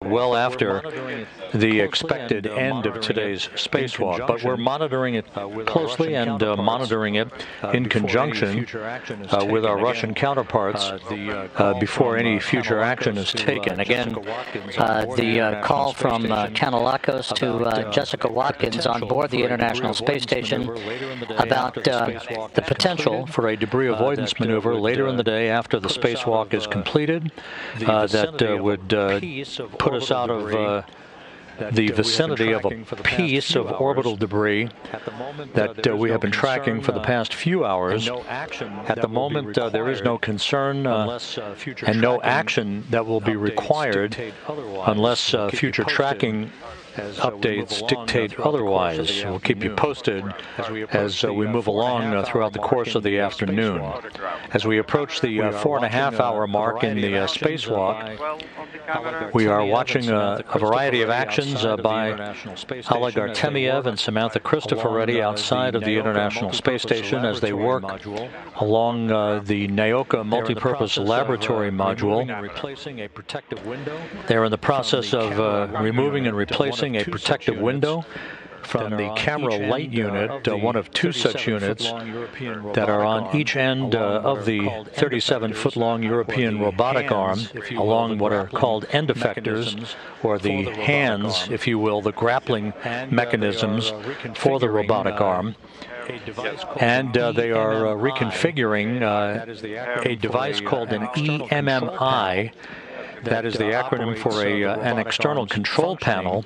well after the expected end of today's spacewalk, but we're monitoring it closely and monitoring it in conjunction with our Russian counterparts before any future action is taken. Again, the call from Kanalakos to Jessica Watkins on board the International Space Station about the potential for a debris avoidance maneuver later in the day after the spacewalk is completed that would put us out of the vicinity of a piece of orbital debris that we have been tracking for the past few hours. At the moment, there is no concern and no action that will be required unless future tracking updates dictate otherwise. We'll keep you posted as we move along throughout the course of the afternoon. As we approach the 4.5-hour mark in the spacewalk, we are watching a variety of actions by Oleg Artemyev and Samantha Cristoforetti outside of the International Space Station as they work along the Naoka multipurpose laboratory module. They're in the process of removing and replacing a protective window from the camera light unit, one of two such units that are on each end of the 37-foot-long European robotic arm, along what are called end effectors, or the hands, if you will, the grappling mechanisms for the robotic arm. And they are reconfiguring a device called an EMMI. That is the acronym for an external control panel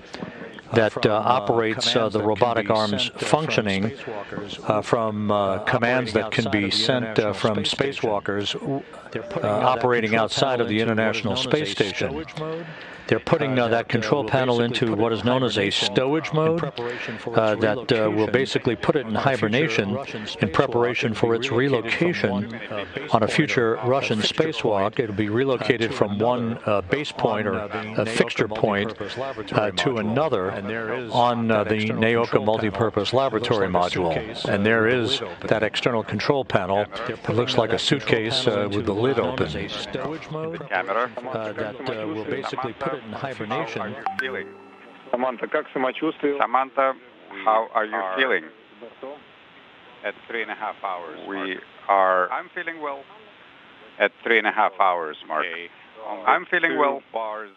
that operates the robotic arm's functioning from commands that can be sent from spacewalkers operating outside of the International Space Station. They're putting that control panel into what is known as a stowage mode that will basically put it in hibernation in preparation for its relocation on a future Russian spacewalk. It'll be relocated from one base point or a fixture point to another on the Naoka multipurpose laboratory module. And there is that external control panel. It looks like a suitcase with the lid open. That will basically put it in hibernation. Samantha, how are you feeling? At 3.5 hours. I'm feeling well. At 3.5 hours, Mark. Okay. I'm feeling well. Bars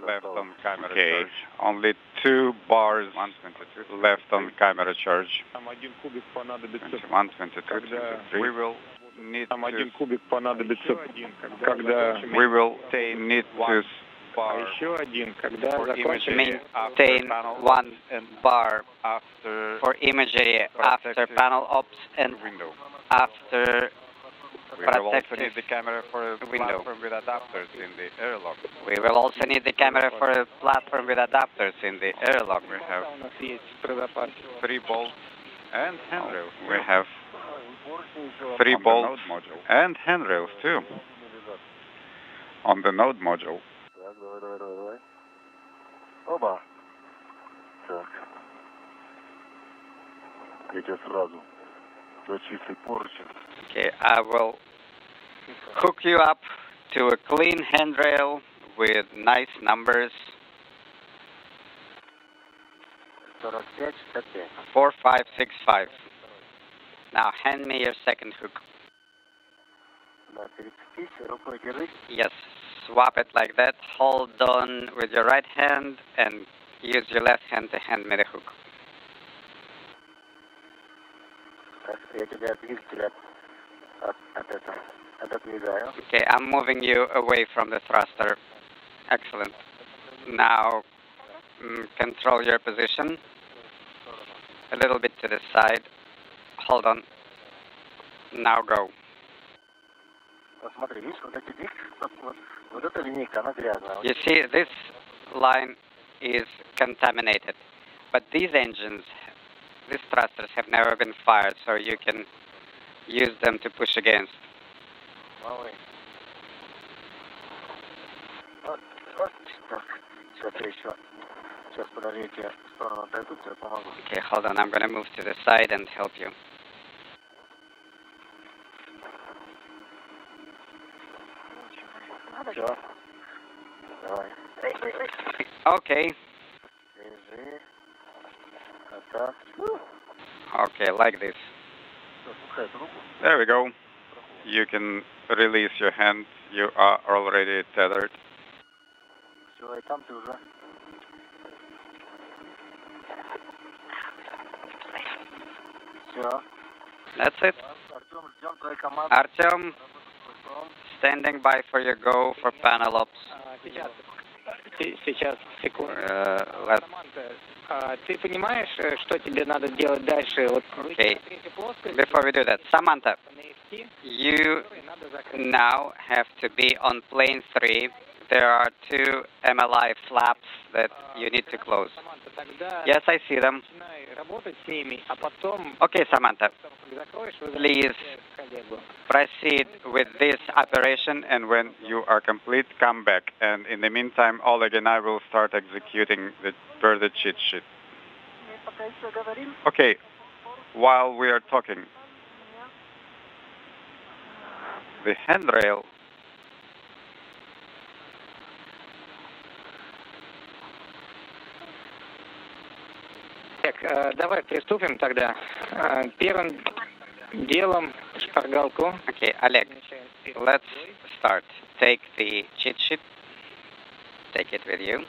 left on camera charge. Only 2 bars left on camera charge. 21, 22, 23. We will need to maintain 1 bar for imagery after panel ops and after we will also need the camera for a platform with adapters in the airlock. We will also need the camera for a platform with adapters in the airlock. We have 3 bolts and handrails. We have 3 bolts and handrails too on the node module. Okay, I will hook you up to a clean handrail with nice numbers. 4565. Now hand me your second hook. Yes, swap it like that. Hold on with your right hand and use your left hand to hand me the hook. Okay, I'm moving you away from the thruster. Excellent. Now, control your position. A little bit to the side. Hold on. Now go. You see, this line is contaminated, but these engines, these thrusters have never been fired, so you can use them to push against. Okay, hold on, I'm going to move to the side and help you. Okay. Okay, like this. There we go. You can release your hand. You are already tethered. That's it. Artyom, standing by for your go for panel ops. Сейчас, секунду. Let's... Ты понимаешь, что тебе надо делать дальше? Okay. Before we do that, Samantha, you now have to be on plane 3. There are 2 MLI flaps that you need to close. Yes, I see them. Okay, Samantha, please proceed with this operation, and when you are complete, come back. And in the meantime, Oleg and I will start executing the further cheat sheet. Okay, while we are talking, the handrail . Так, давай приступим тогда. Первым делом шпаргалку. Okay, Oleg, let's start. Take the cheat sheet. Take it with you.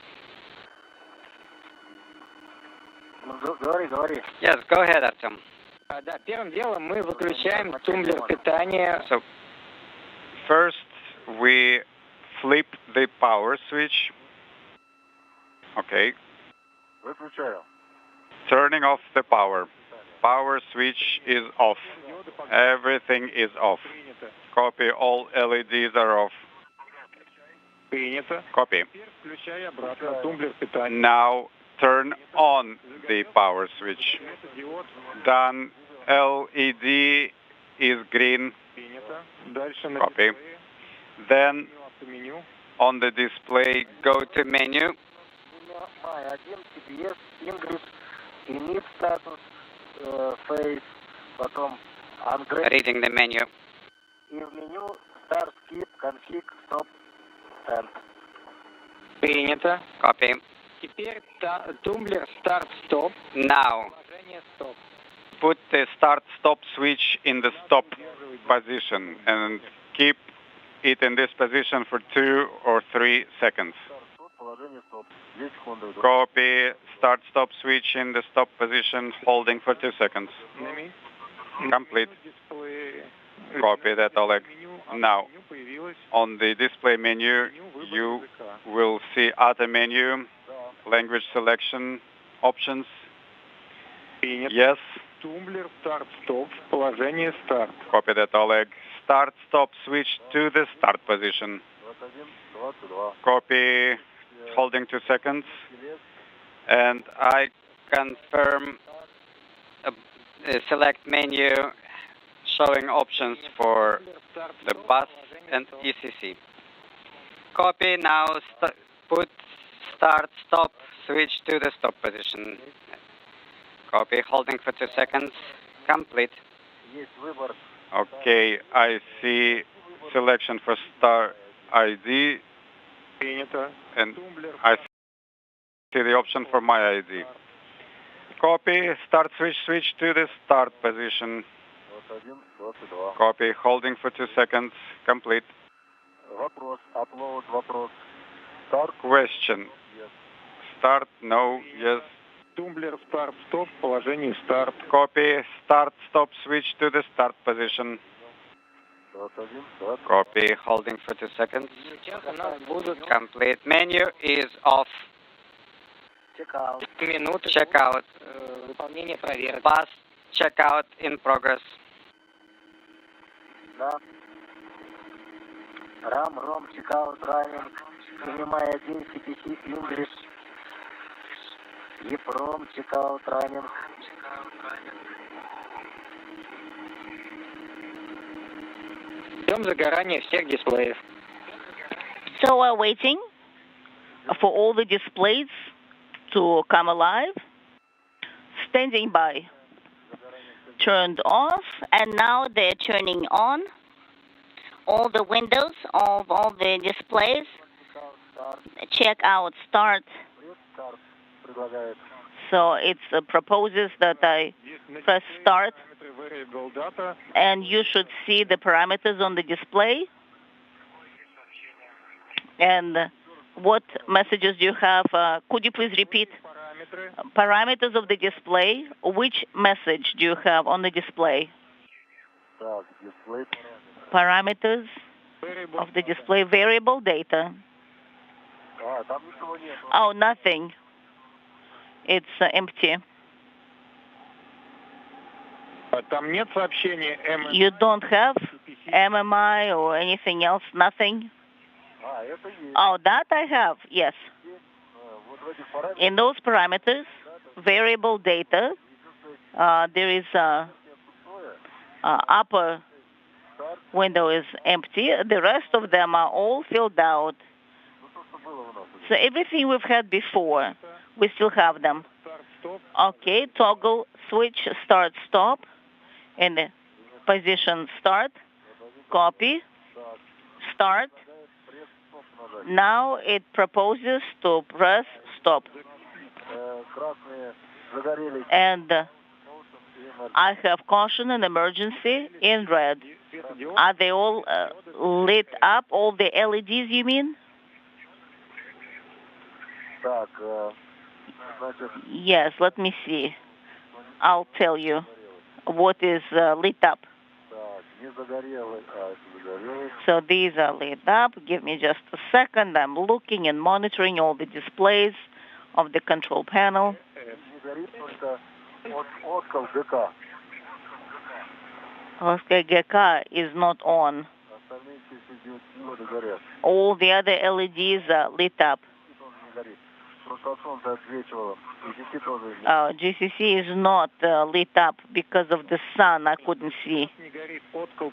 Говори. Yes, go ahead, Artyom. Да, первым делом мы выключаем тумблер питания. So, first we flip the power switch. Okay. Turning off the power. Power switch is off. Everything is off. Copy, all LEDs are off. Copy. Now turn on the power switch. Done. LED is green. Copy. Then on the display, go to menu. Reading the menu. Принято. Copy. Теперь тумблер старт-стоп. Now put the start-stop switch in the stop position and keep it in this position for 2 or 3 seconds. Copy, start-stop switch in the stop position, holding for 2 seconds. Complete. Copy that, Oleg. Now, on the display menu, you will see other menu, language selection, options. Yes. Тумблер старт-стоп в положении старт. Copy that, Oleg. Start-stop switch to the start position. Copy, holding 2 seconds. And I confirm select menu showing options for the bus and ECC. Copy, now put start-stop switch to the stop position. Copy, holding for 2 seconds. Complete. Okay, I see selection for star ID. And I see the option for my ID. Copy, start switch to the start position. Copy, holding for 2 seconds. Complete. Question. Start, no, yes. Тумблер старт-стоп в положении старт. Copy, start-stop switch to the start position. Copy, holding for 2 seconds. Complete. Menu is off. Минуты. Checkout. Выполнение проверок. Bus checkout in progress. Ром, checkout, running. Принимай 1 CPC English. Ефром, checkout, running. Ждем загорания всех дисплеев. So we're waiting for all the displays to come alive. Standing by. Turned off, and now they're turning on. All the windows of all the displays check out start. So it proposes that I press start, and you should see the parameters on the display. And what messages do you have? Could you please repeat? Parameters of the display. Which message do you have on the display? Parameters of the display. Variable data. Oh, nothing. It's empty. You don't have MMI or anything else? Nothing? Oh, that I have, yes. In those parameters, variable data, there is upper window is empty. The rest of them are all filled out. So everything we've had before, we still have them. Okay, toggle, switch, start, stop, and position start, copy, start. Now it proposes to press stop. And I have caution and emergency in red. Are they all lit up, all the LEDs you mean? Yes, let me see. I'll tell you what is lit up. So these are lit up. Give me just a second. I'm looking and monitoring all the displays of the control panel. GK is not on. All the other LEDs are lit up. GCC is not lit up because of the sun. I couldn't see. Otkal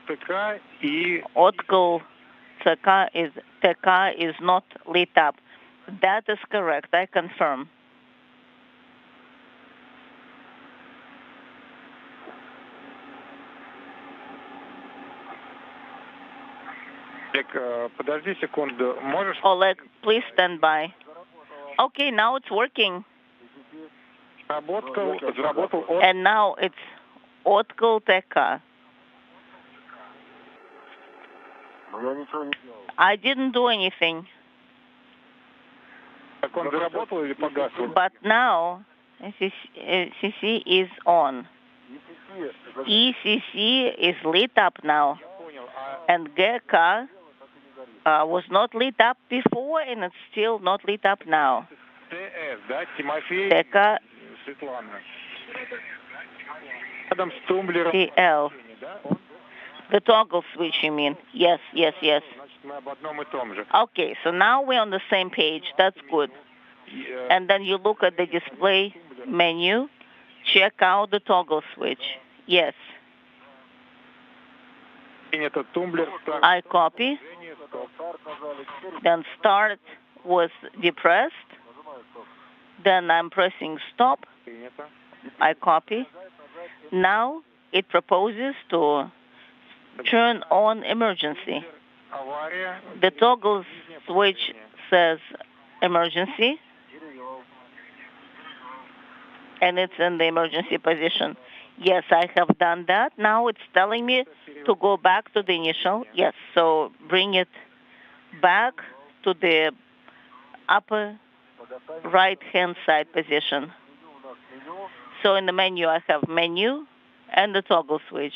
TK is not lit up. That is correct. I confirm. Oleg, please stand by. Okay, now it's working. And now it's Otkal TK. I didn't do anything. But now CC is on. ECC is lit up now. And GK was not lit up before, and it's still not lit up now. TK TL. The toggle switch, you mean? Yes, yes, yes. Okay, so now we're on the same page. That's good. And then you look at the display menu, check out the toggle switch. Yes. I copy. Then start was depressed. Then I'm pressing stop. I copy. Now it proposes to turn on emergency. The toggle switch says emergency, and it's in the emergency position. Yes, I have done that. Now it's telling me to go back to the initial. Yes, so bring it back to the upper right-hand side position. So in the menu, I have menu and the toggle switch.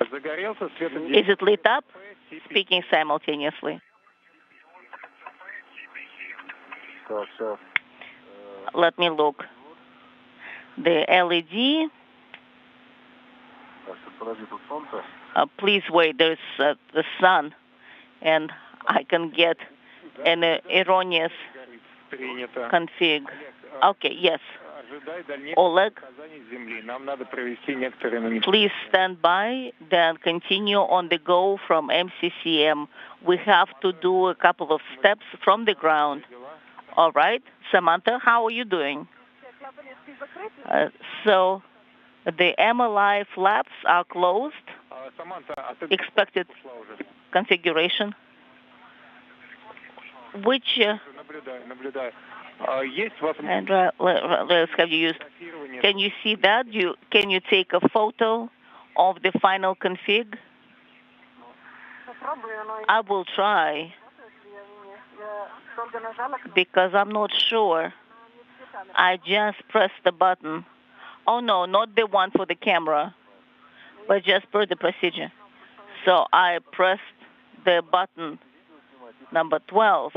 Is it lit up? Speaking simultaneously. Let me look. The LED. Please wait, there's the sun, and I can get an erroneous config. Okay, yes. Oleg, please stand by, then continue on the go from MCCM. We have to do a couple of steps from the ground. All right. Samantha, how are you doing? So the MLI flaps are closed. Expected configuration. Which and let's have you used. Can you see that? Can you take a photo of the final config? I will try because I'm not sure. I just pressed the button. Oh no, not the one for the camera, but just per the procedure. So I pressed the button number 12.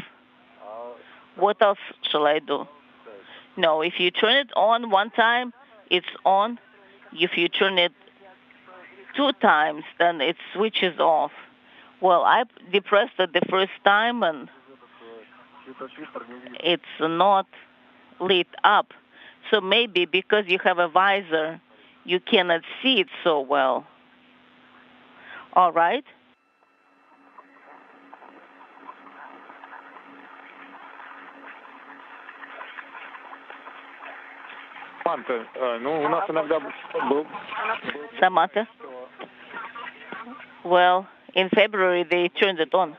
What else shall I do? No, if you turn it on one time, it's on. If you turn it 2 times, then it switches off. Well, I depressed it the first time and it's not lit up. So maybe because you have a visor, you cannot see it so well. All right. Samantha? Well, in February they turned it on.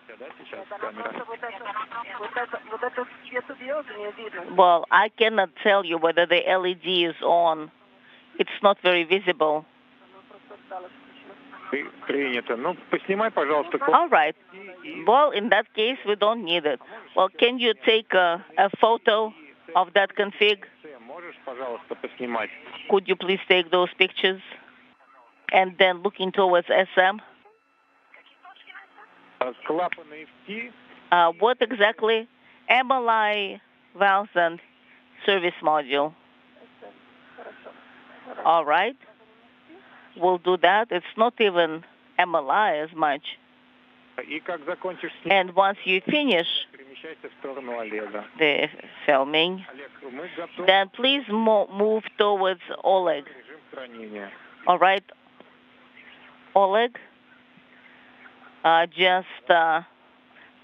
Well, I cannot tell you whether the LED is on. It's not very visible. All right. Well, in that case, we don't need it. Well, can you take a photo of that config? Could you please take those pictures? And then looking towards SM. What exactly? MLI, valves, and service module. All right. We'll do that. It's not even MLI as much. And once you finish the filming, then please move towards Oleg. All right, Oleg, just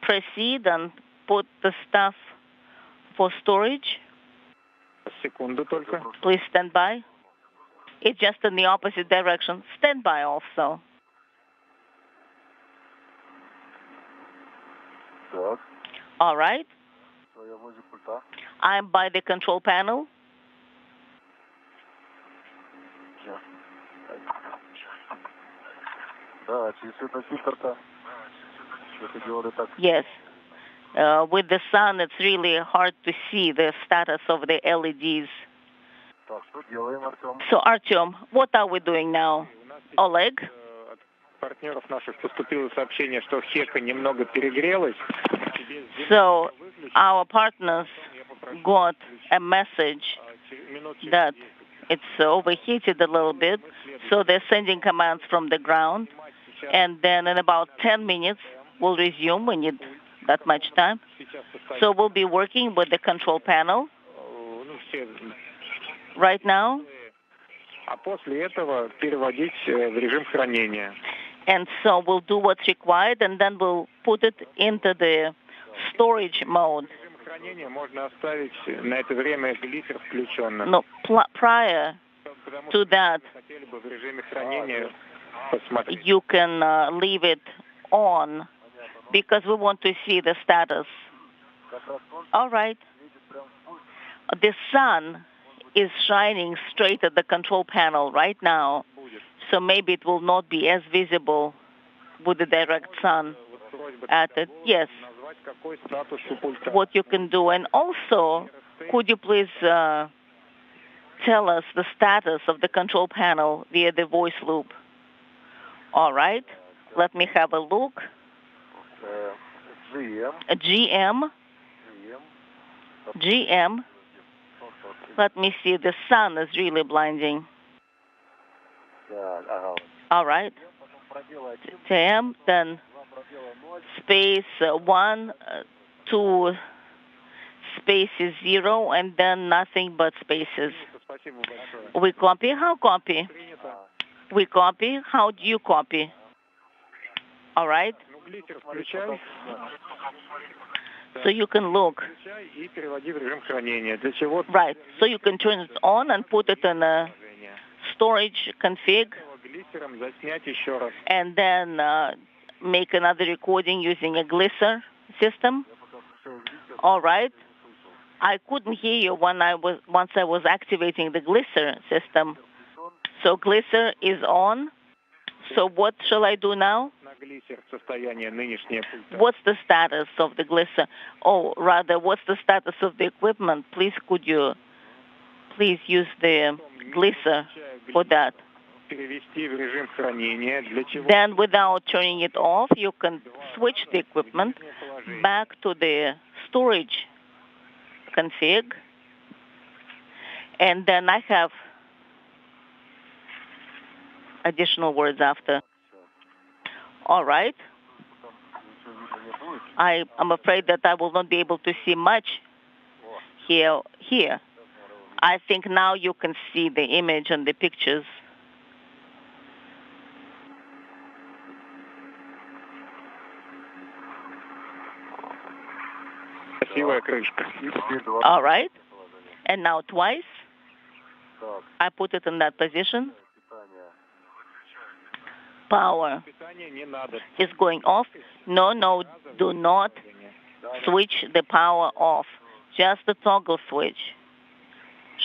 proceed and put the stuff for storage. Please stand by. It's just in the opposite direction. Stand by also. All right. I'm by the control panel. Yes. With the sun, it's really hard to see the status of the LEDs. So, Artyom, what are we doing now? Oleg? So, our partners got a message that it's overheated a little bit, so they're sending commands from the ground, and then in about 10 minutes, we'll resume. We need that much time. So we'll be working with the control panel right now. And so we'll do what's required, and then we'll put it into the storage mode. No, prior to that, you can leave it on because we want to see the status. All right. The sun is shining straight at the control panel right now, so maybe it will not be as visible with the direct sun at it. Yes. What you can do. And also, could you please tell us the status of the control panel via the voice loop? All right. Let me have a look. GM. Let me see. The sun is really blinding. All right. TM, then space 1, 2 spaces 0, and then nothing but spaces. We copy. How copy? We copy. How do you copy? All right. So you can look. Right. So you can turn it on and put it in a storage config, and then make another recording using a glisser system. All right. I couldn't hear you once I was activating the glisser system. So glisser is on. So what shall I do now? What's the status of the glisser? Oh, rather, what's the status of the equipment? Please, could you please use the glisser for that? Then without turning it off, you can switch the equipment back to the storage config. And then I have additional words after. All right. I'm afraid that I will not be able to see much here. I think now you can see the image and the pictures. All right. And now twice. I put it in that position. Power is going off. No, do not switch the power off. Just the toggle switch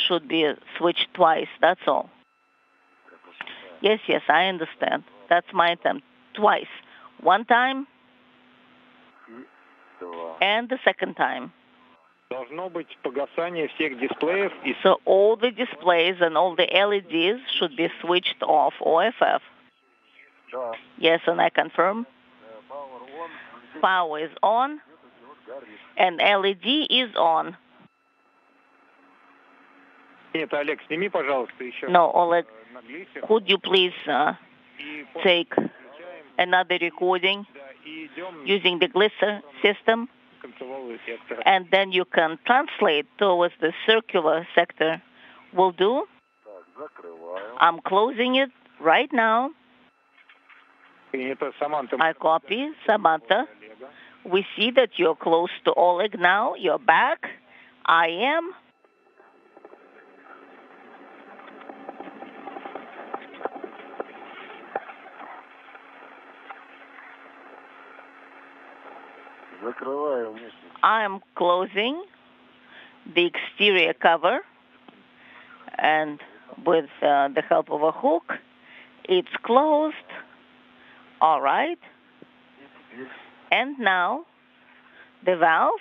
should be switched twice. That's all. Yes, I understand. That's my attempt. Twice. One time and the second time. So all the displays and all the LEDs should be switched off, OFF. Yes, and I confirm. Power is on and LED is on. No, Oleg, could you please take another recording using the glisser system? And then you can translate towards the circular sector. Will do. I'm closing it right now. I copy, Samantha. We see that you're close to Oleg now. You're back. I am. I'm closing the exterior cover, and with the help of a hook, it's closed. All right. And now the valve.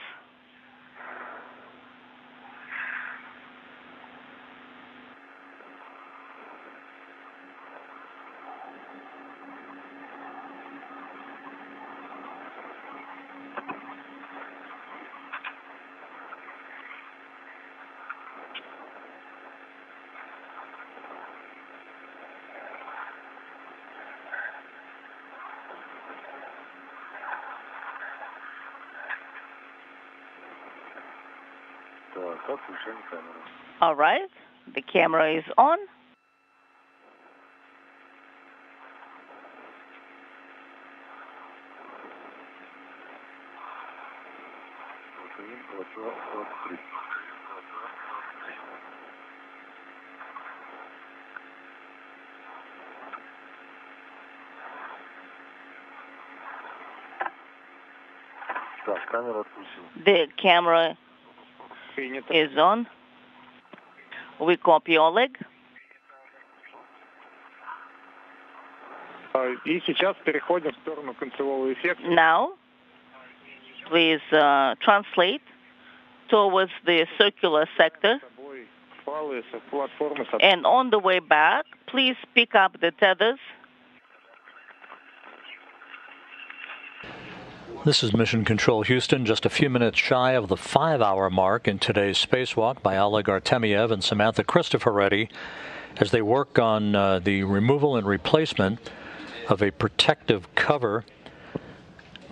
All right, the camera is on. The camera is on. We copy Oleg. Now, please translate towards the circular sector. And on the way back, please pick up the tethers. This is Mission Control Houston, just a few minutes shy of the 5-hour mark in today's spacewalk by Oleg Artemyev and Samantha Cristoforetti as they work on the removal and replacement of a protective cover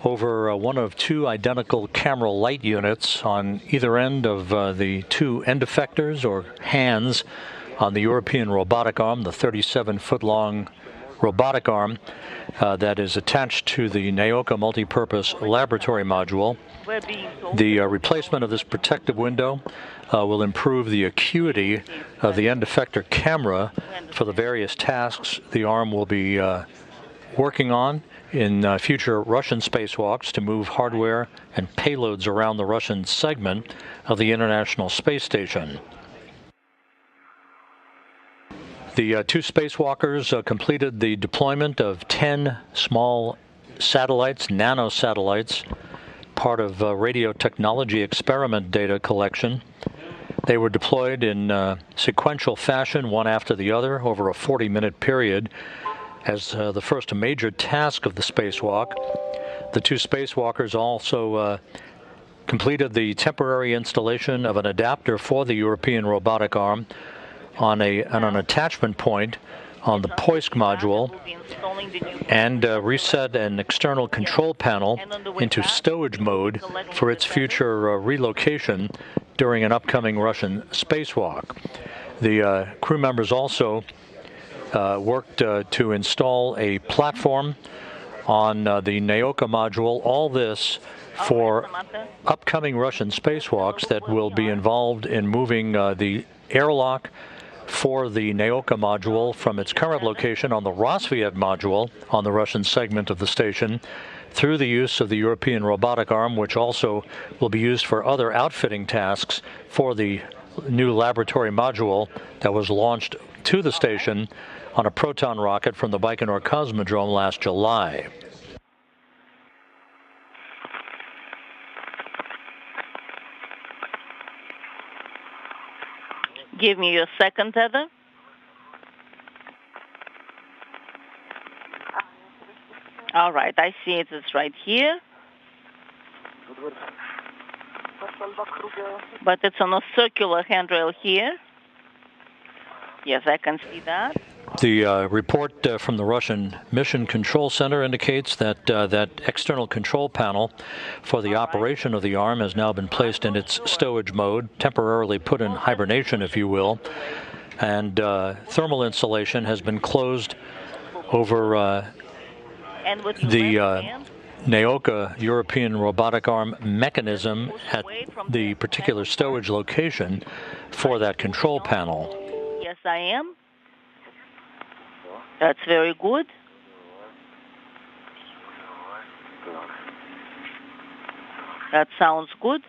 over one of two identical camera light units on either end of the two end effectors or hands on the European robotic arm, the 37-foot-long robotic arm that is attached to the Naoka multipurpose laboratory module. The replacement of this protective window will improve the acuity of the end effector camera for the various tasks the arm will be working on in future Russian spacewalks to move hardware and payloads around the Russian segment of the International Space Station. The two spacewalkers completed the deployment of 10 small satellites, nanosatellites, part of radio technology experiment data collection. They were deployed in sequential fashion, one after the other, over a 40-minute period, as the first major task of the spacewalk. The two spacewalkers also completed the temporary installation of an adapter for the European robotic arm on an attachment point on the Poisk module, and reset an external control panel into stowage mode for its future relocation during an upcoming Russian spacewalk. The crew members also worked to install a platform on the Naoka module, all this for upcoming Russian spacewalks that will be involved in moving the airlock for the Naoka module from its current location on the Rosviet module on the Russian segment of the station through the use of the European robotic arm, which also will be used for other outfitting tasks for the new laboratory module that was launched to the station on a Proton rocket from the Baikonur Cosmodrome last July. Give me your second tether. All right, I see it. It's right here. But it's on a circular handrail here. Yes, I can see that. The report from the Russian Mission Control Center indicates that that external control panel for the operation of the arm has now been placed in its stowage mode, temporarily put in hibernation, if you will, and thermal insulation has been closed over the Naoka European robotic arm mechanism at the particular stowage location for that control panel. Yes, I am. That's very good. That sounds good.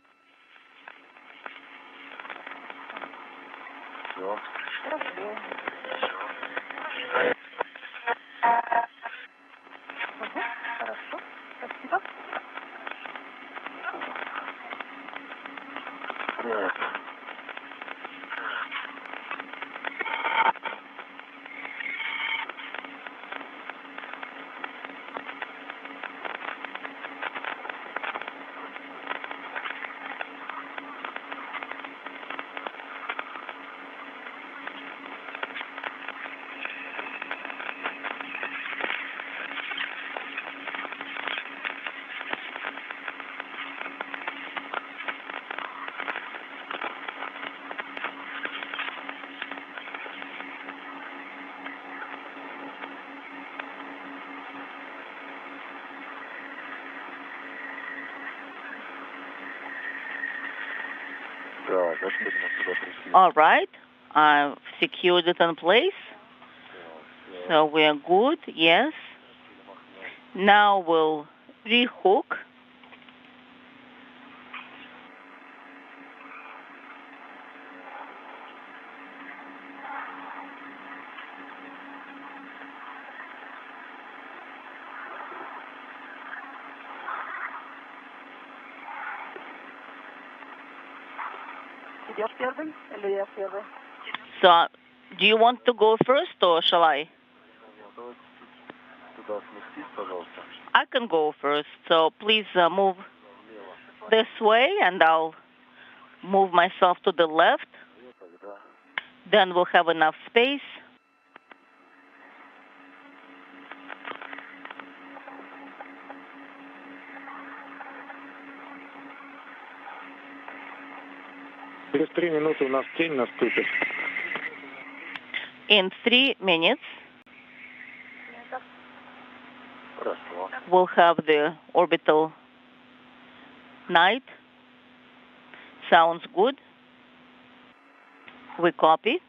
All right, I've secured it in place. So we're good, yes. Now we'll rehook. So, do you want to go first or shall I? I can go first, so please move this way and I'll move myself to the left. Then we'll have enough space. Через 3 минуты у нас тень наступит. In 3 minutes, we'll have the orbital night. Sounds good. We copy.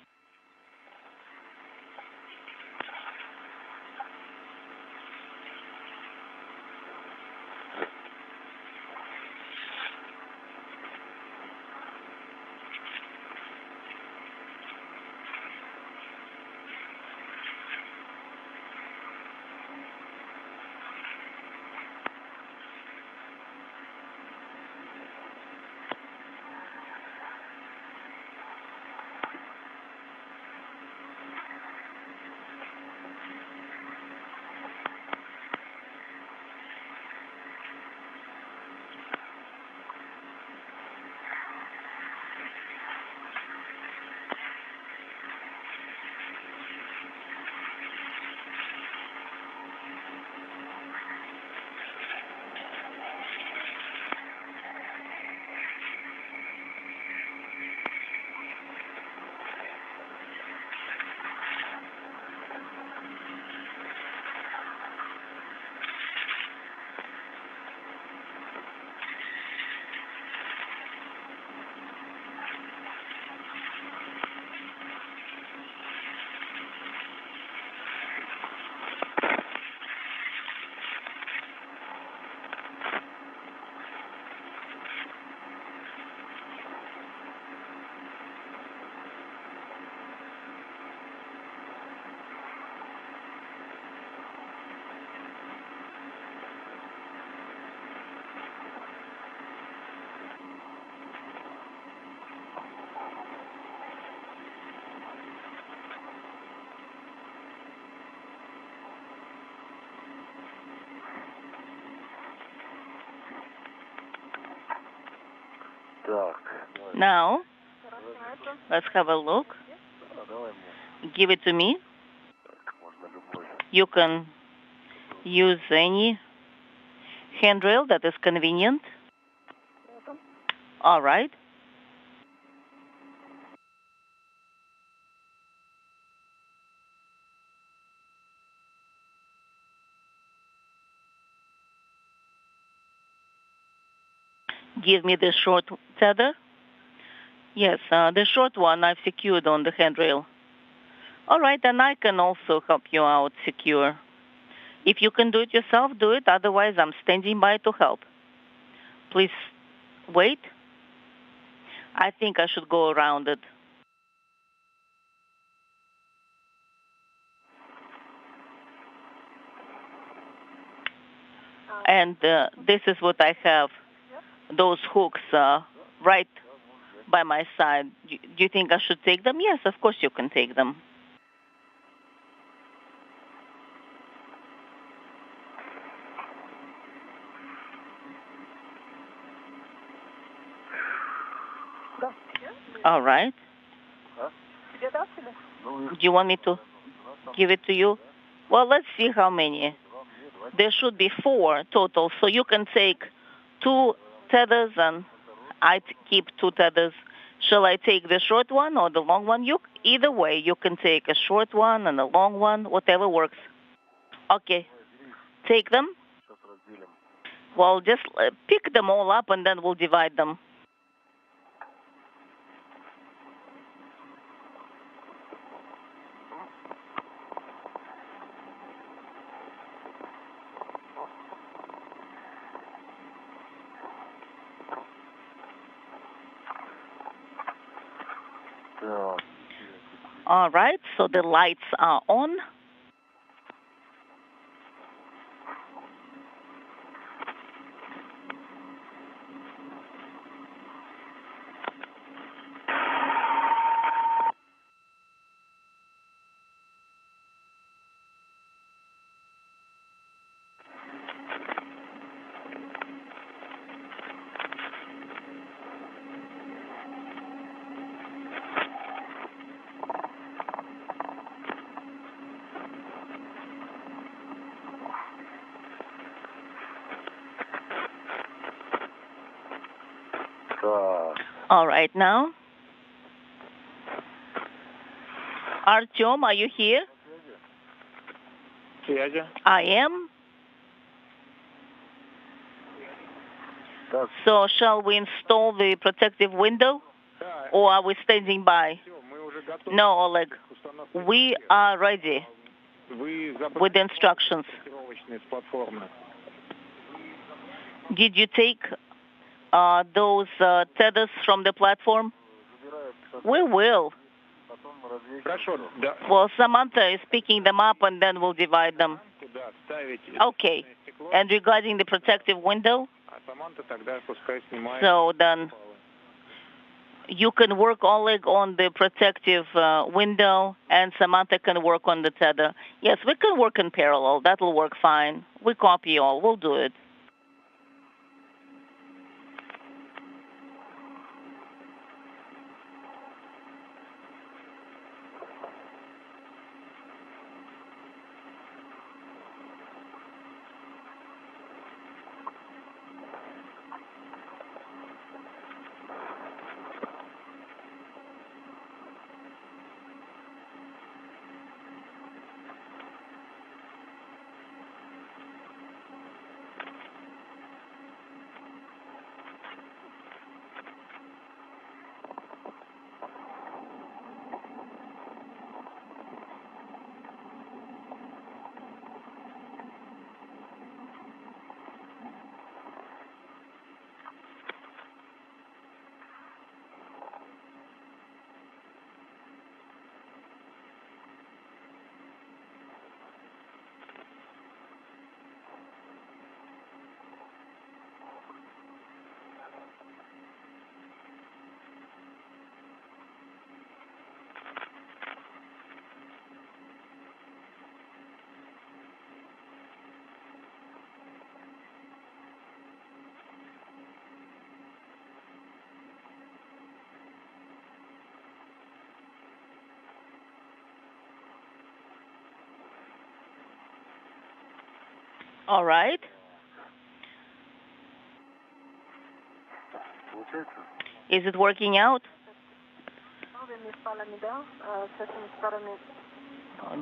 Now, let's have a look. Give it to me. You can use any handrail that is convenient. All right. Give me the short tether. Yes, the short one I've secured on the handrail. All right, and I can also help you out secure. If you can do it yourself, do it. Otherwise, I'm standing by to help. Please wait. I think I should go around it. And this is what I have. Those hooks right by my side. Do you think I should take them? Yes, of course you can take them. All right. Do you want me to give it to you? Well, let's see how many. There should be 4 total, so you can take 2 tethers and I keep 2 tethers. Shall I take the short one or the long one? Either way, you can take a short one and a long one, whatever works. Okay. Take them. Well, just pick them all up and then we'll divide them. All right, so the lights are on. All right, now. Artyom, are you here? I am. So shall we install the protective window? Or are we standing by? No, Oleg. We are ready with instructions. Did you take those tethers from the platform? We will. Well, Samantha is picking them up and then we'll divide them. Okay. And regarding the protective window? So then you can work, Oleg, on the protective window and Samantha can work on the tether. Yes, we can work in parallel. That'll work fine. We copy all. We'll do it. All right. Is it working out?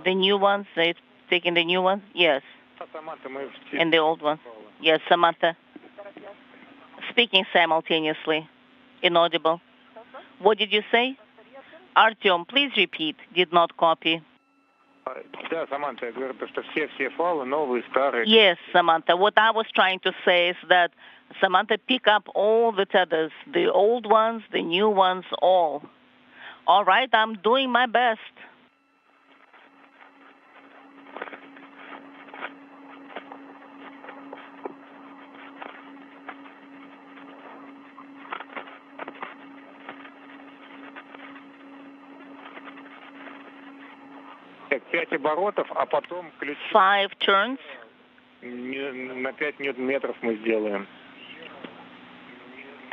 The new ones, it's taking the new ones? Yes. And the old ones? Yes, Samantha. Speaking simultaneously. Inaudible. What did you say? Artyom, please repeat. Did not copy. Yes, Samantha. What I was trying to say is that, Samantha, pick up all the tethers, the old ones, the new ones, all. All right, I'm doing my best. Five turns.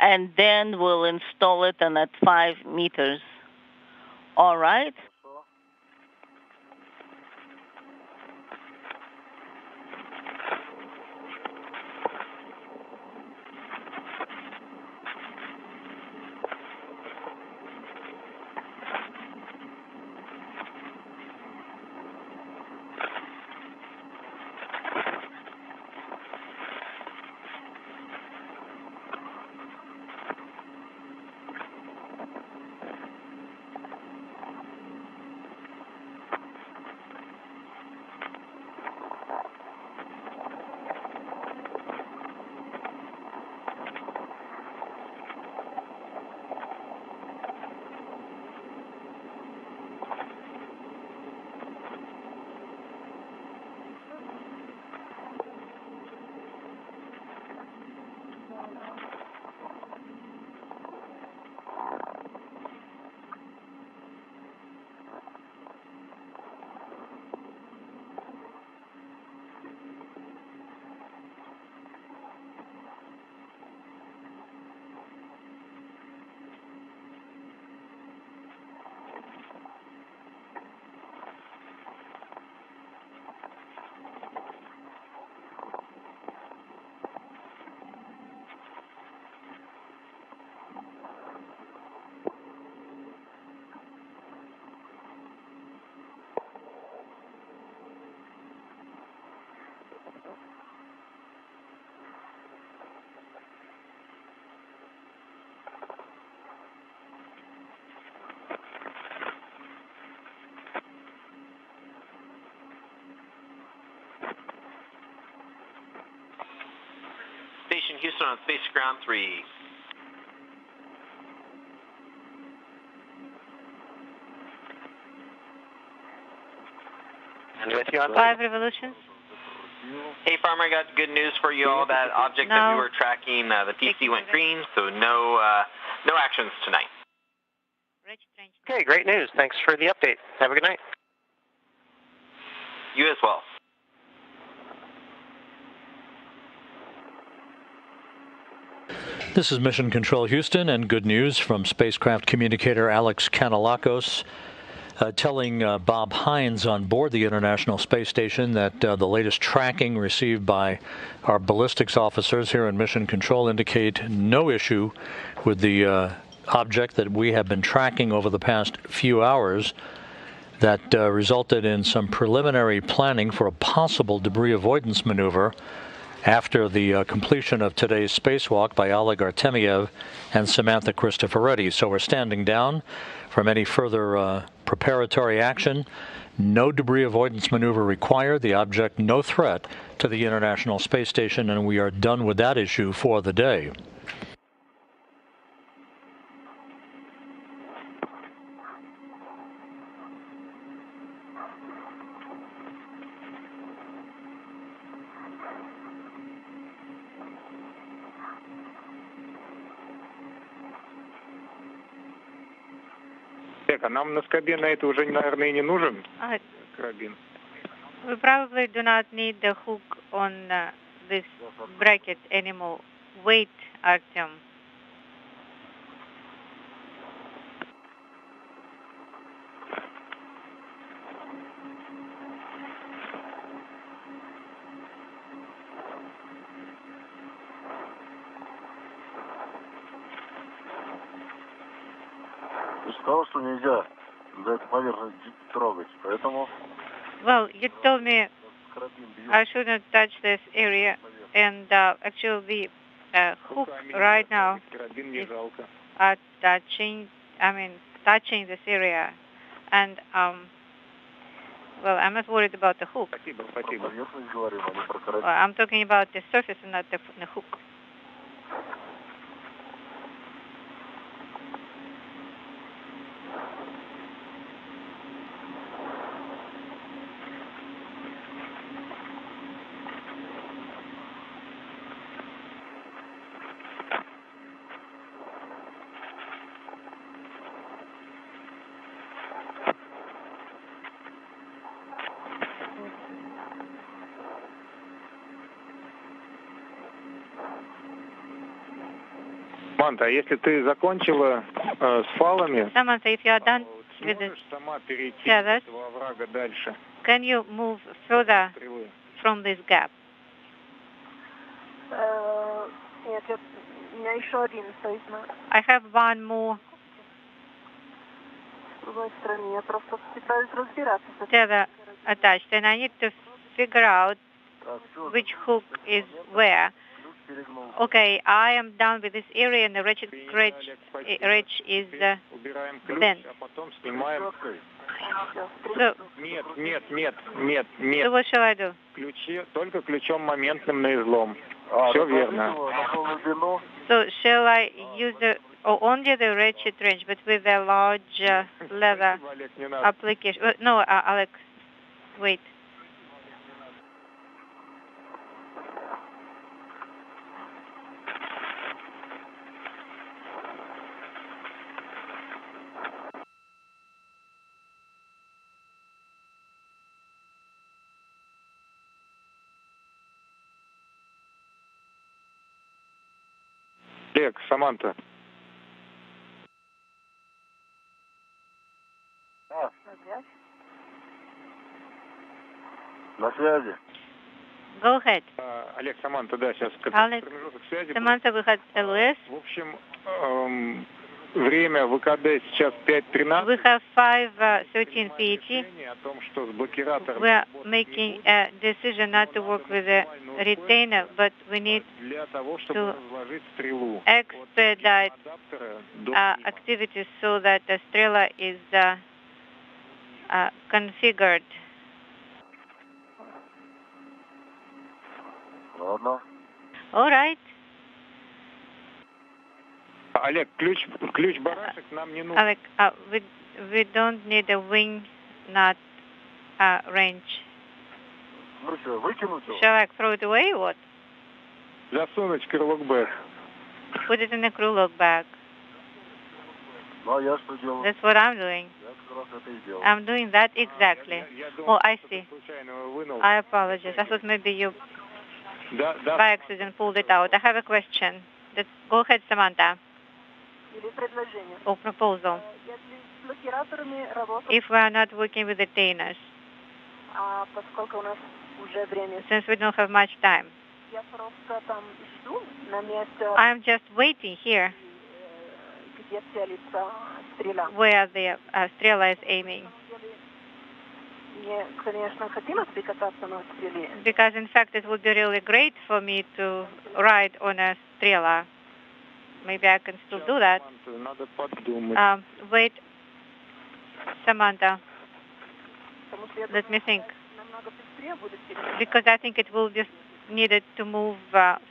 And then we'll install it and at 5 meters. All right. Houston on Space Ground 3. And with you on 5 revolutions. Hey, Farmer, I got good news for you all. That object that we were tracking, the PC went green, so no actions tonight. Okay, great news. Thanks for the update. Have a good night. You as well. This is Mission Control Houston, and good news from spacecraft communicator Alex Kanellakos, telling Bob Hines on board the International Space Station that the latest tracking received by our ballistics officers here in Mission Control indicate no issue with the object that we have been tracking over the past few hours that resulted in some preliminary planning for a possible debris avoidance maneuver after the completion of today's spacewalk by Oleg Artemyev and Samantha Cristoforetti. So we're standing down from any further preparatory action. No debris avoidance maneuver required. The object no threat to the International Space Station, and we are done with that issue for the day. Нам на скобе на это уже, наверное, не нужен карабин. We probably do not need the hook on this bracket anymore. Wait, Artyom. Well, you told me I shouldn't touch this area, and actually the hook right now is touching this area, and well, I'm not worried about the hook. Well, I'm talking about the surface and not the hook. Саманта, если ты закончила с фалами, Samantha, if you are done with the feathers, can you move further from this gap? I have one more tether attached, and I need to figure out which hook is where. Okay, I am done with this area, and the ridge is bent. So what shall I do? Только ключом моментным на излом. Все верно. So shall I use only the ratchet wrench, but with a large leather application? No, Alex, wait. Олег, Саманта. На связи. Go ahead. Олег, Саманта, да, сейчас промежуток связи. Samantha, we had LS. В общем, время в ВКД сейчас 5:13. We have 5:13 PET. We are making a decision not to work with a retainer, but we need to expedite activities so that the Strela is configured. All right. Олег, ключ барашек нам не нужен. Alec, we don't need a wing nut wrench. Shall I throw it away or what? Засунуть в крылок бэг. Put it in the crewlock bag. That's what I'm doing. I'm doing that exactly. Oh, I see. I apologize. I thought maybe you by accident pulled it out. I have a question. Go ahead, Samantha. Or proposal. If we are not working with retainers, since we don't have much time, I'm just waiting here where the Strela is aiming. Because in fact it would be really great for me to ride on a Strela. Maybe I can still do that. Wait, Samantha. Let me think. Because I think it will just need it to move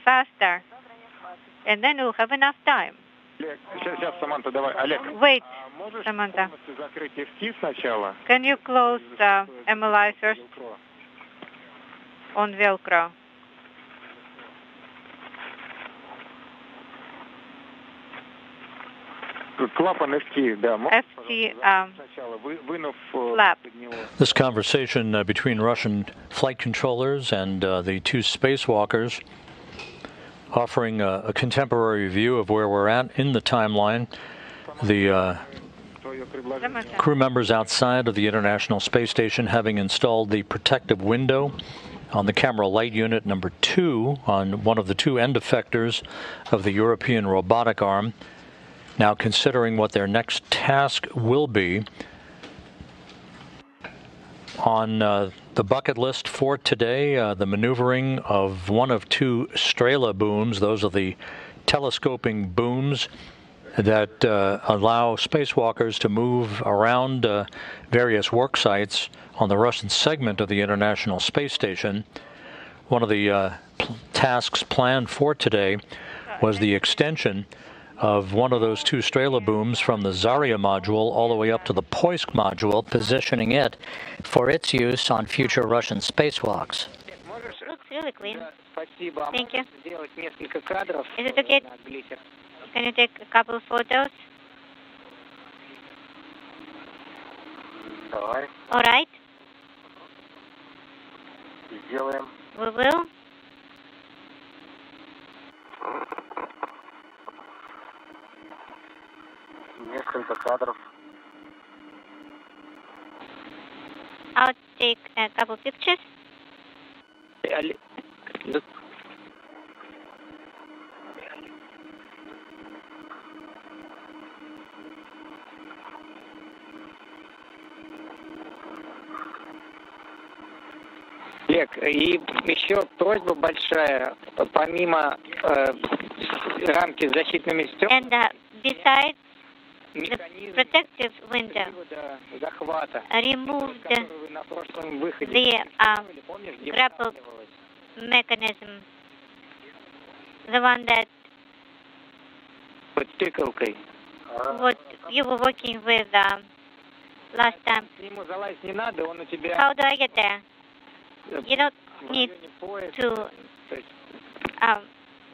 faster. And then we'll have enough time. Wait, Samantha. Can you close MLI first on Velcro? FT flap. This conversation between Russian flight controllers and the two spacewalkers, offering a contemporary view of where we're at in the timeline. The crew members outside of the International Space Station having installed the protective window on the camera light unit number 2 on one of the two end effectors of the European robotic arm. now considering what their next task will be. On the bucket list for today, the maneuvering of one of two Strela booms. Those are the telescoping booms that allow spacewalkers to move around various work sites on the Russian segment of the International Space Station. One of the tasks planned for today was the extension of one of those two Strela booms from the Zarya module all the way up to the Poisk module, positioning it for its use on future Russian spacewalks. Looks really clean. Thank you. Is it okay? Can you take a couple of photos? All right. We will. I'll take a couple pictures. Олег, и еще просьба большая, помимо рамки с защитными стеклами, And besides the protective window, remove the grapple mechanism, the one that what you were working with last time. How do I get there? You don't need to,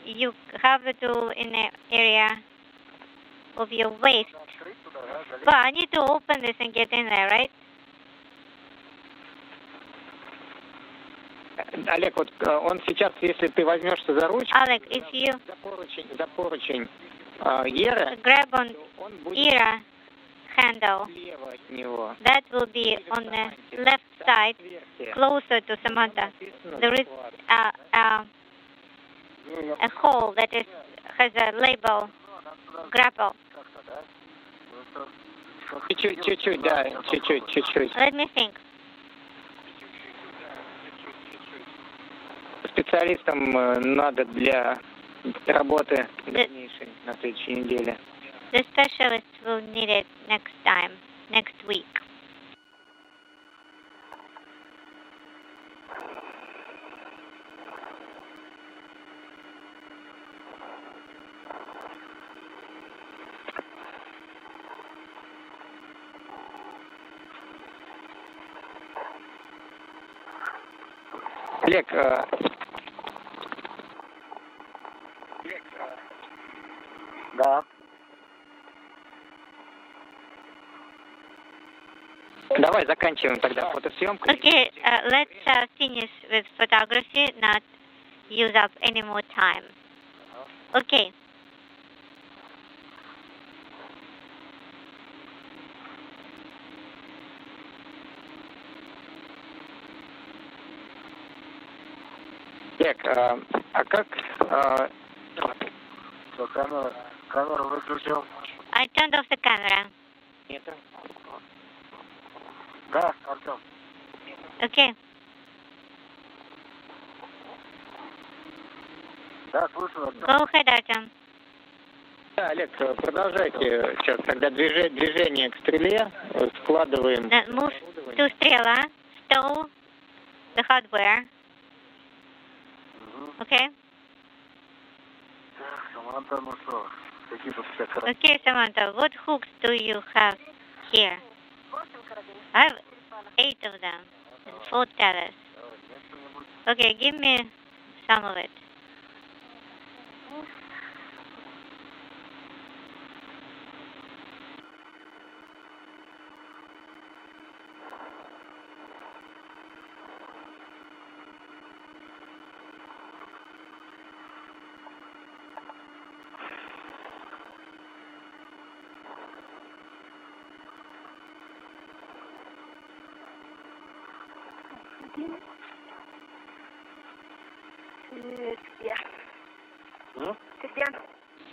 you have the tool in the area of your waist. But I need to open this and get in there, right? Олег, вот он сейчас, если ты возьмешься за ручку, Alec, if you за поручень Еры, grab on Era handle, that will be on the left side, closer to Samantha. There is a hole that has a label, grapple. Чуть-чуть, да, чуть-чуть. Let me think. Специалистам надо для работы дальнейшей на следующей неделе. The specialist will need it next time, next week. Олег, да. Давай заканчиваем тогда фотосъемку. Okay, let's finish with photography, not use up any more time. Okay. Олег, а как... Камеру выключил. I turned off the camera. Нет. Да, Артем. Okay. Да, слушаю. Go ahead, Artem. Да, Олег, продолжайте. Сейчас тогда движение к стреле. Складываем. Move to Strela. Stow the hardware. Okay? Саманта, ну что, какие тут все хорошие. Okay, Samantha, what hooks do you have here? I have 8 of them and 4 tethers. Okay, give me some of it.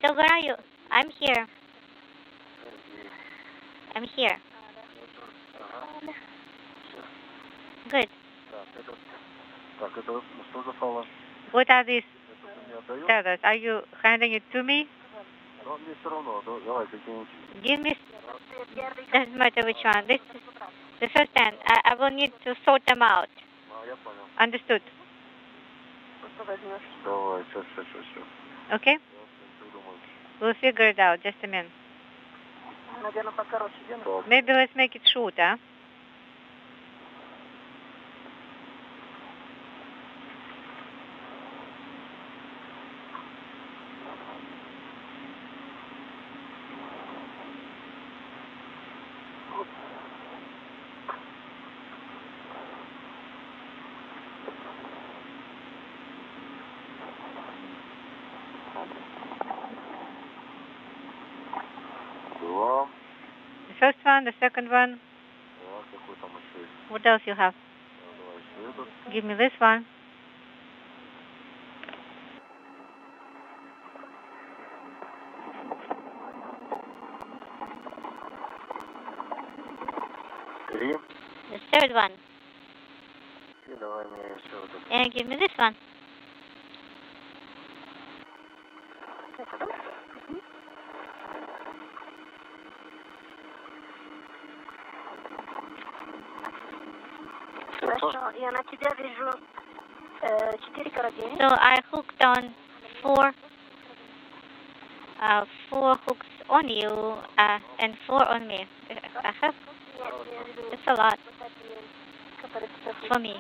So where are you? I'm here. I'm here. Good. What are these tethers? Are you handing it to me? Give me. Doesn't matter which one. This is the first 10. I will need to sort them out. Understood. Okay? We'll figure it out. Just a minute. Maybe let's make it shorter. The first one, the second one. What else you have? Give me this one. The third one. And give me this one. So I hooked on four hooks on you and 4 on me. I have. It's a lot for me.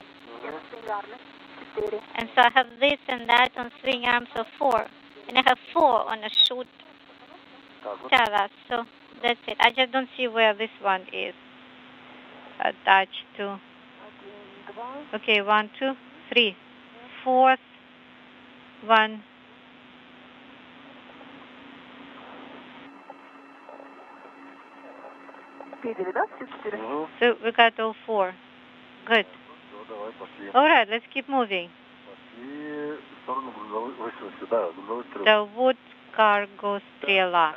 And so I have this and that on swing arms of 4, and I have 4 on a shoot tether. So that's it. I just don't see where this one is attached to. Okay, 1, 2, 3, 4th one. So we got all 4. Good. All right, let's keep moving. The wood cargo стрела.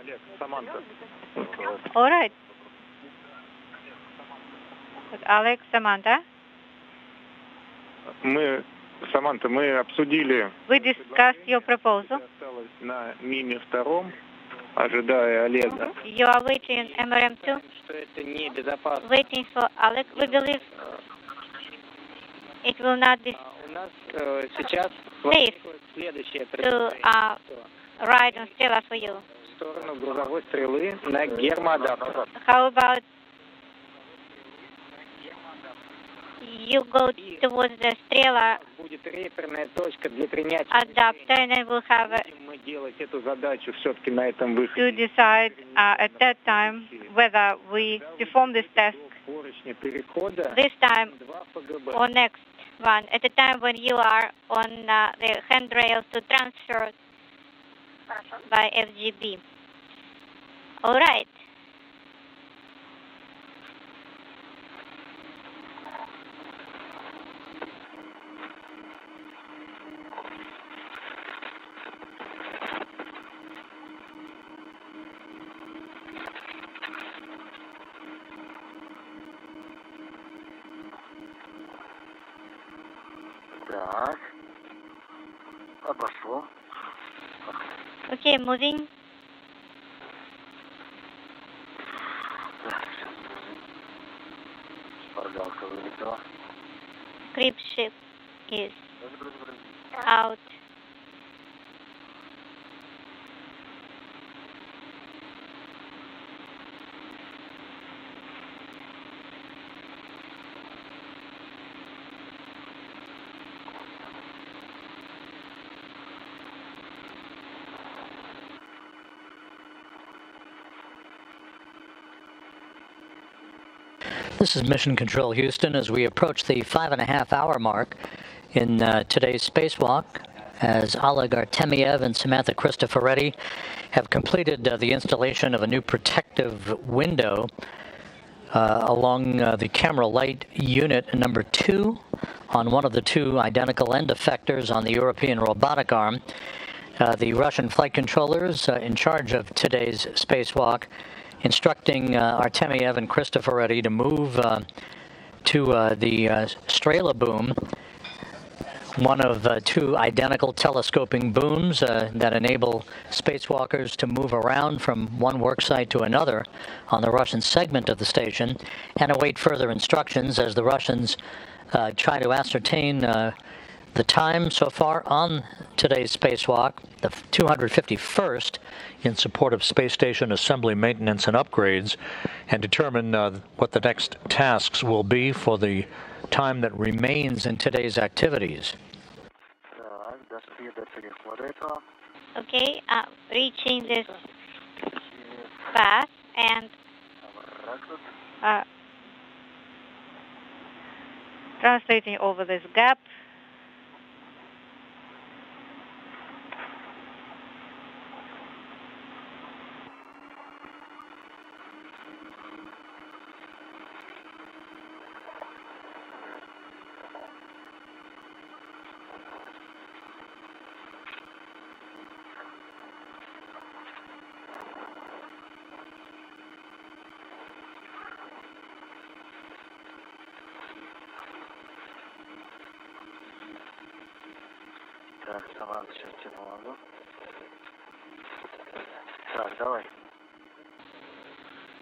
All right. Alex, Samantha. Саманта, мы обсудили. We discussed your proposal. На миме втором, ожидая Олега. You are waiting MRM2. Waiting for Alex. We believe it will not be safe to ride on Stella for you. How about you go towards the Strela adapter, and then we'll have to decide at that time whether we perform this task this time or next one, at the time when you are on the handrails to transfer by FGB. All right. Okay, moving. Creep ship is out. This is Mission Control Houston as we approach the 5.5-hour mark in today's spacewalk, as Oleg Artemiev and Samantha Cristoforetti have completed the installation of a new protective window along the camera light unit number 2 on one of the 2 identical end effectors on the European robotic arm. The Russian flight controllers in charge of today's spacewalk instructing Artemiev and Cristoforetti to move to the Strela boom, one of two identical telescoping booms that enable spacewalkers to move around from one worksite to another on the Russian segment of the station and await further instructions as the Russians try to ascertain the time so far on today's spacewalk, the 251st, in support of space station assembly, maintenance, and upgrades, and determine what the next tasks will be for the time that remains in today's activities. Okay, reaching this path and translating over this gap.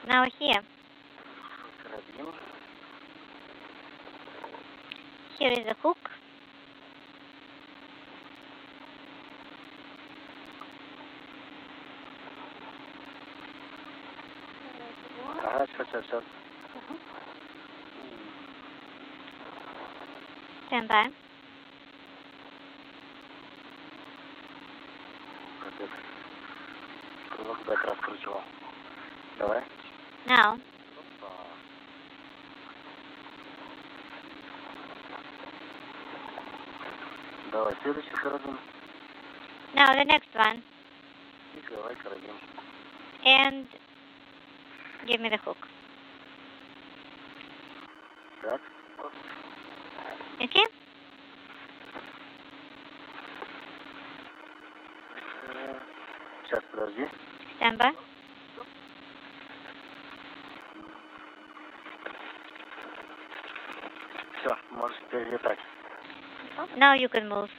Now here. Here is a hook. Stand by. Now. Now the next one. And give me the hook. Okay? Stand by. Now you can move.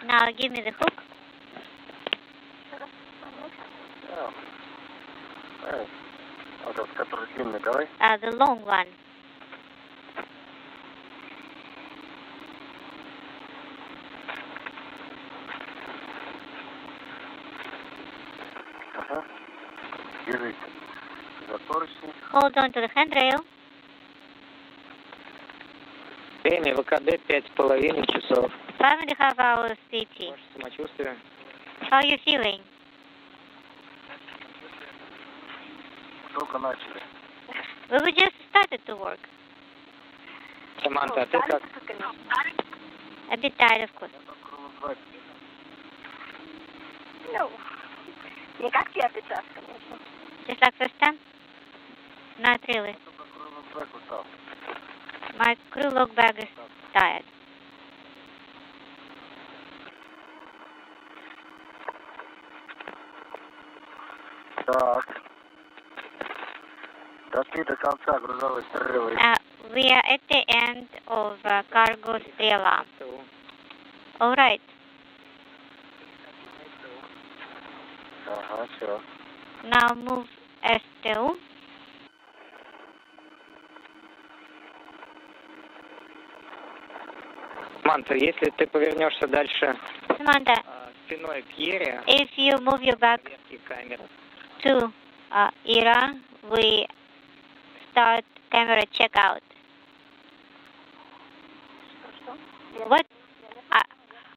Now give me the hook. The long one. Hold on to the handrail. Время ВКД 5,5 часов. 5.5 hours CT. Самочувствие. How are you feeling? Только начали. We just started to work. Саманта, а ты как? A bit tired, of course. Ну, не как первый час, конечно. Just like first time? Not really. My crew log bag is tired. Так. Дошли до конца грузовой стрелы. We are at the end of cargo Strela. All right. Ага, все. Now move still. Саманта, если ты повернешься дальше Samantha, спиной к Ере, if you move your back и камера. to Ira, we start camera checkout. What?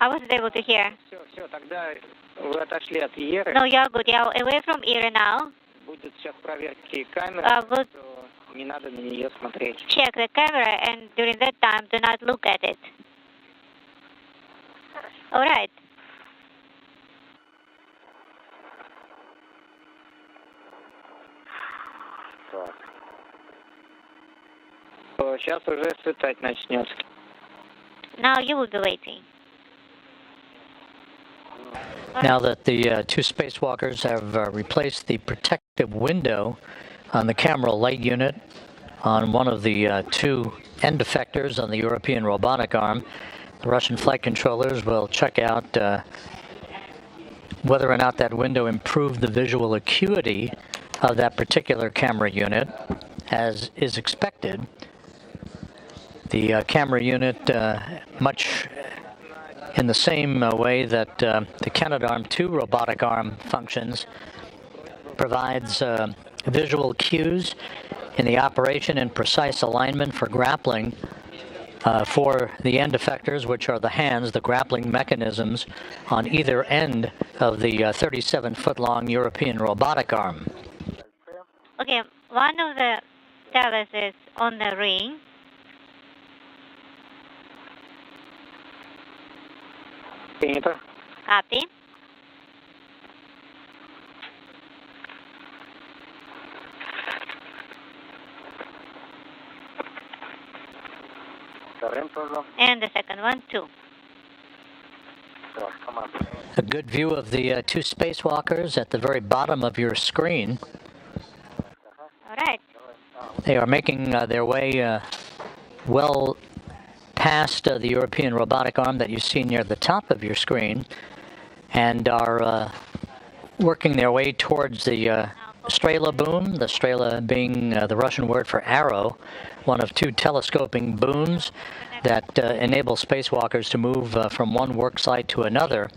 I wasn't able to hear. Все, тогда вы отошли от Еры. No, you're good. You're away from Ira now. Будет сейчас проверки камеры, We'll то не надо на нее смотреть. check the camera, and during that time, do not look at it. All right. Так. Сейчас уже светать начнется. Now you will be waiting. Now that the two spacewalkers have replaced the protective window on the camera light unit on one of the two end effectors on the European robotic arm, the Russian flight controllers will check out whether or not that window improved the visual acuity of that particular camera unit, as is expected. The camera unit, much in the same way that the Canadarm2 robotic arm functions, provides visual cues in the operation and precise alignment for grappling for the end effectors, which are the hands, the grappling mechanisms on either end of the 37-foot-long European robotic arm. Okay, one of the tellers is on the ring. Принято. Copy. And the second one, too. A good view of the two spacewalkers at the very bottom of your screen. All right. They are making their way well past the European robotic arm that you see near the top of your screen, and are working their way towards the Strela boom, the Strela being the Russian word for arrow, one of two telescoping booms that enable spacewalkers to move from one work site to another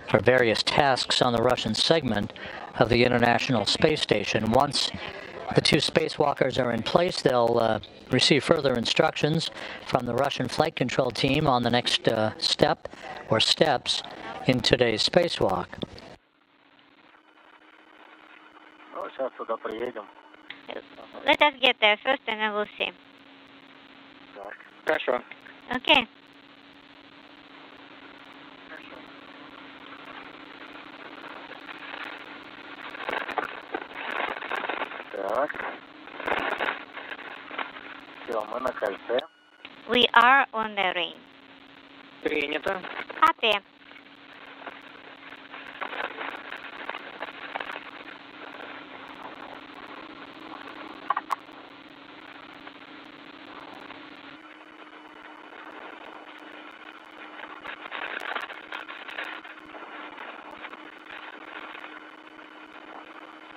for various tasks on the Russian segment of the International Space Station. Once the two spacewalkers are in place, they'll receive further instructions from the Russian flight control team on the next step or steps in today's spacewalk. Let us get there first, and then we'll see. Хорошо. Okay. Так. Все, мы на кольце. We are on the ring. Принято. Copy.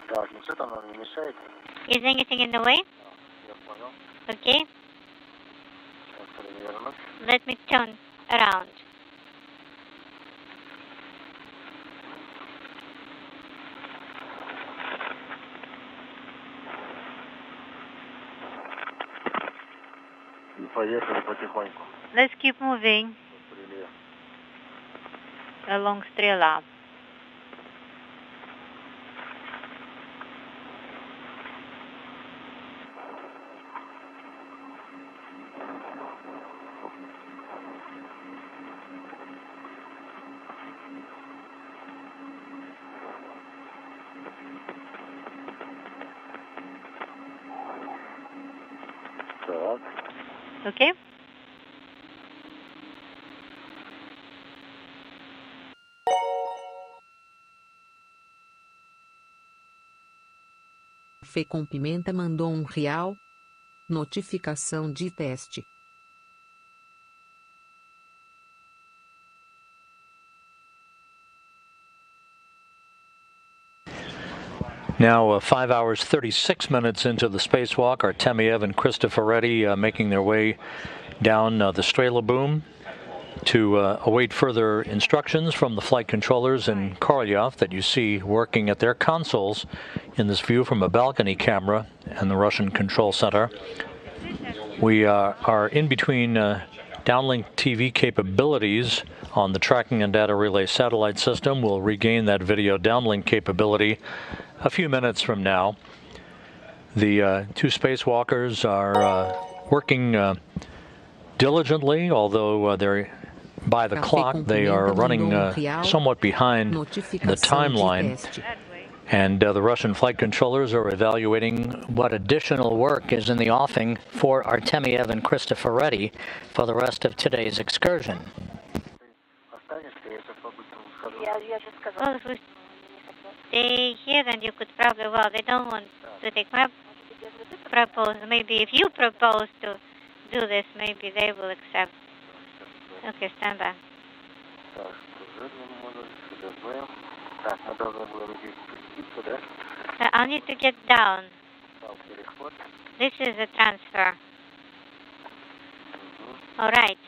Так, ничего там нам не мешает. Is anything in the way? Я понял. Okay. Сейчас переверну. Let me turn around. И поехали потихоньку. Let's keep moving along Strela. Так. Okay. Fê com Pimenta mandou R$1. Notificação de teste. Now, 5 hours, 36 minutes into the spacewalk, Artemiev and Cristoforetti making their way down the Strela boom to await further instructions from the flight controllers in Korolyov that you see working at their consoles in this view from a balcony camera and the Russian control center. We are in between downlink TV capabilities on the tracking and data relay satellite system. We'll regain that video downlink capability a few minutes from now. The two spacewalkers are working diligently, although they're by the clock. They are running somewhat behind the timeline. And the Russian flight controllers are evaluating what additional work is in the offing for Artemiev and Cristoforetti for the rest of today's excursion. Well, if we stay here, then you could probably, well, they don't want to take my proposal. Maybe if you propose to do this, maybe they will accept. Okay, stand by. I'll need to get down. This is a transfer. All right.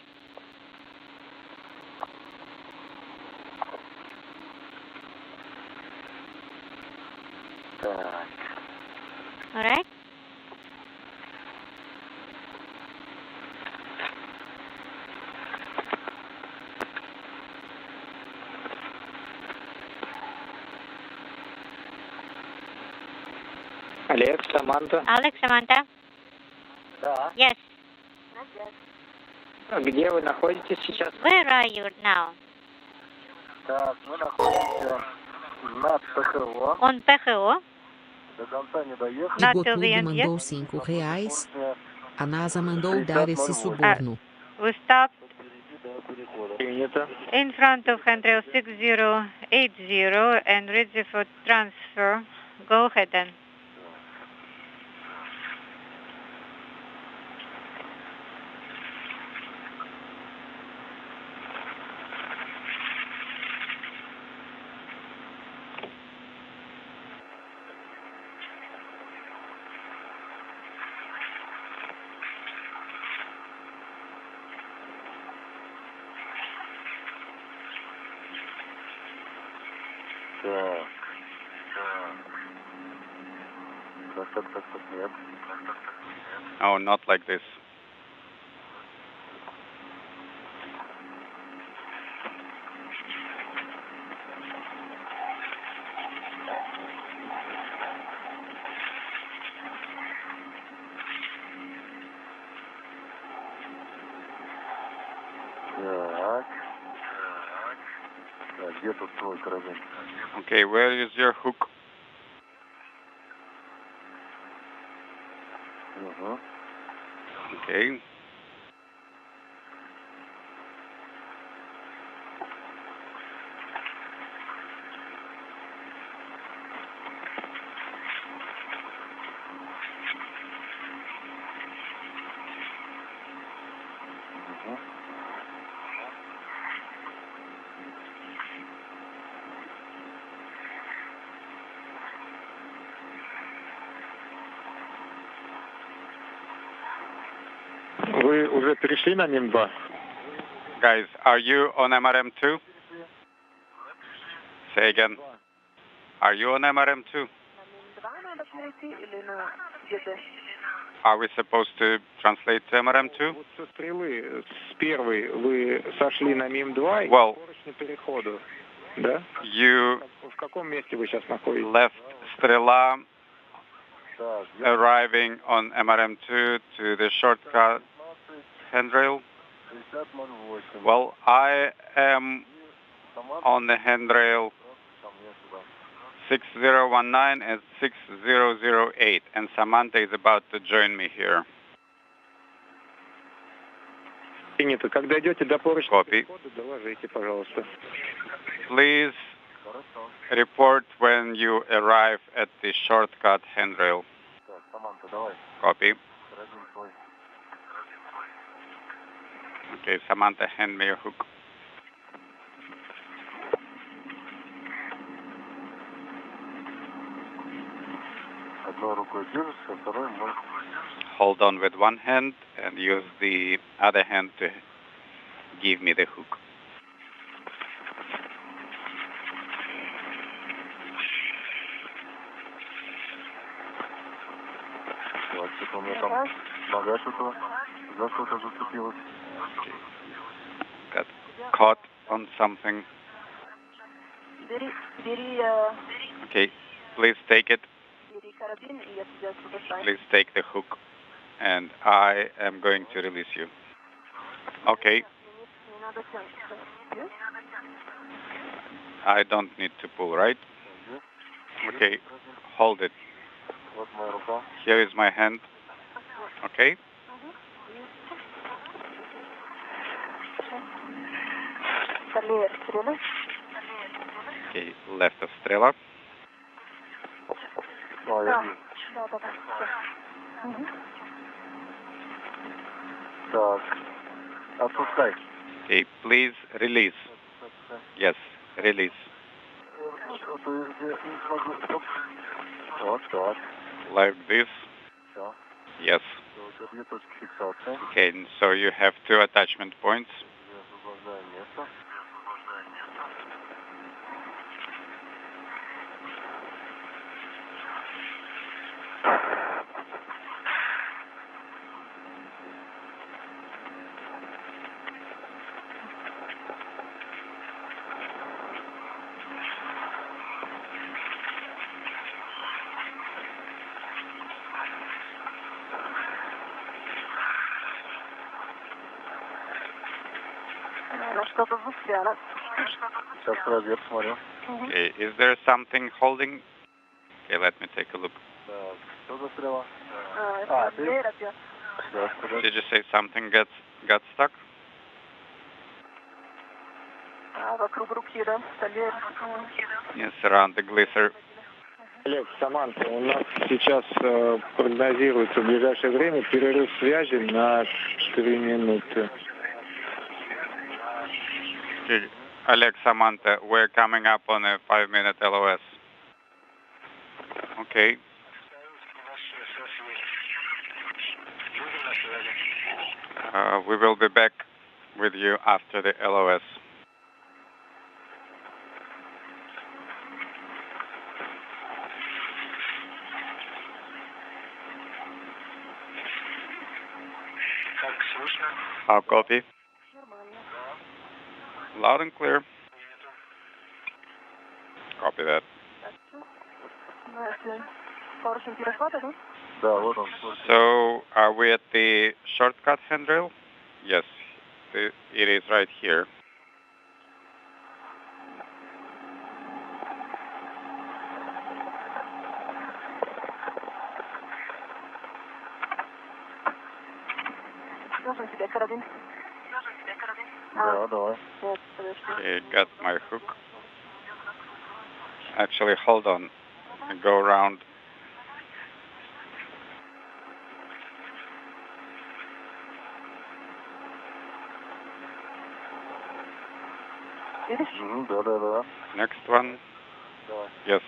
All right. Alex, Samantha. Alex, Samantha. Да. Yes. Где вы находитесь сейчас? Where are you now? Так, мы находимся на ПХО. On PHO. До конца не доехали. Not till the Igotug end yet. mandou R$5. A NASA mandou dar esse suborno. We stopped Принято. in front of handrail 6080 and ready for transfer. Go ahead then. Нет. Oh, not like this. Так. Где тут твой корабль? Okay, where is your hook? Okay. Вы уже перешли на МИМ-2? Guys, are you on MRM2? Say again. Are you on MRM2? Are we supposed to translate to MRM2? Вот со стрелы, с первой, вы сошли на МИМ-2 и Well, скоростный переходу, да? You В каком месте вы сейчас находитесь? left Strela, arriving on MRM2 to the shortcut handrail. Well, I am on the handrail 6019 and 6008, and Samantha is about to join me here. Принято. Когда идете до поручня перехода, доложите, пожалуйста. Please report when you arrive at the shortcut handrail. Copy. Okay, Samantha, hand me your hook. Hold on with one hand and use the other hand to give me the hook. Got caught on something. Okay, please take it. Please take the hook, and I am going to release you. Okay. I don't need to pull, right? Okay, hold it. Here is my hand. Okay? Okay, left of стрела. Okay, please release. Yes, release. Like this. Yes. Okay, so you have 2 attachment points. Okay, is there something holding? Okay, let me take a look. Did you say something got stuck? Yes, around the glisser. Олег, Саманта, у нас сейчас прогнозируется в ближайшее время перерыв связи на 3 минуты. Alex, Samantha, we're coming up on a 5-minute LOS. Okay. We will be back with you after the LOS. How copy? Loud and clear. Copy that. So, are we at the shortcut handrail? Yes, it is right here. Okay, got my hook. Actually, hold on. Go around. Next one. Yes.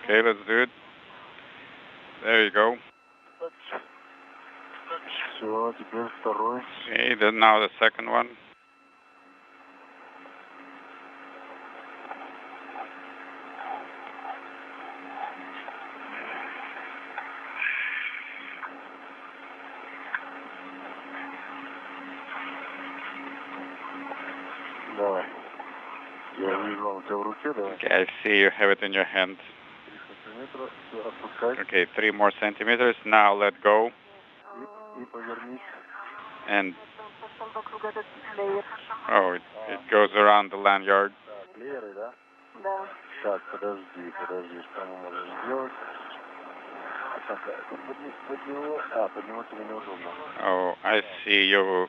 Okay, let's do it. There you go. Okay, then now the second one. Okay, I see you have it in your hand. Okay, 3 more centimeters. Now let go. And oh, it goes around the lanyard. Oh, I see you.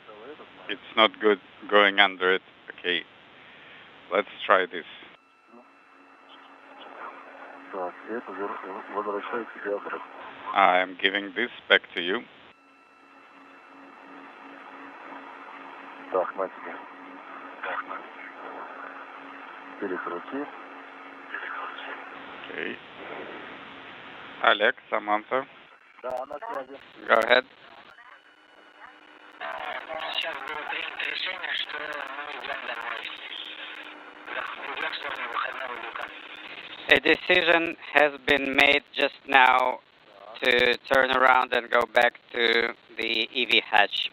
It's not good going under it. Okay, let's try this. I'm giving this back to you. Okay. Alex, Samantha. Go ahead. A decision has been made just now to turn around and go back to the EV hatch.